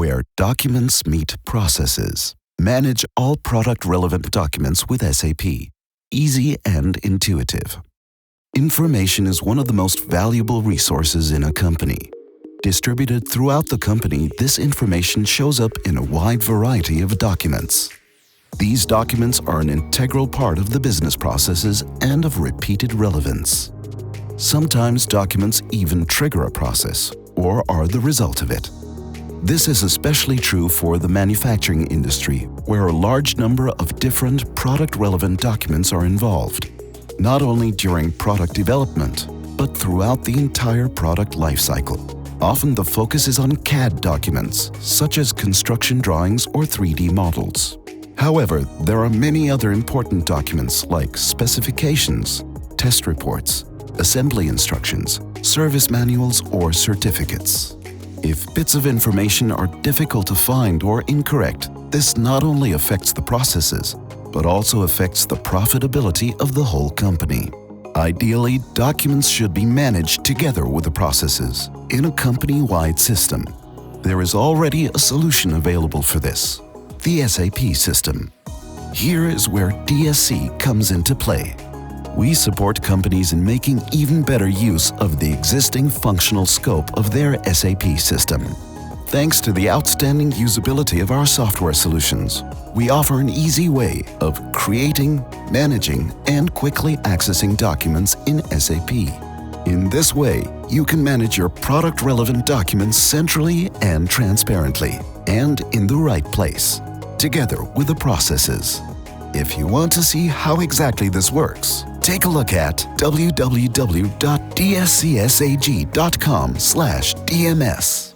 where documents meet processes. Manage all product-relevant documents with SAP. Easy and intuitive. Information is one of the most valuable resources in a company. Distributed throughout the company, this information shows up in a wide variety of documents. These documents are an integral part of the business processes and of repeated relevance. Sometimes documents even trigger a process or are the result of it. This is especially true for the manufacturing industry, where a large number of different product-relevant documents are involved, not only during product development, but throughout the entire product lifecycle. Often the focus is on CAD documents, such as construction drawings or 3D models. However, there are many other important documents like specifications, test reports, assembly instructions, service manuals, or certificates. If bits of information are difficult to find or incorrect, this not only affects the processes, but also affects the profitability of the whole company. Ideally, documents should be managed together with the processes in a company-wide system. There is already a solution available for this, the SAP system. Here is where DSC comes into play. We support companies in making even better use of the existing functional scope of their SAP system. Thanks to the outstanding usability of our software solutions, we offer an easy way of creating, managing, and quickly accessing documents in SAP. In this way, you can manage your product-relevant documents centrally and transparently, and in the right place, together with the processes. If you want to see how exactly this works, take a look at www.dscsag.com/DMS.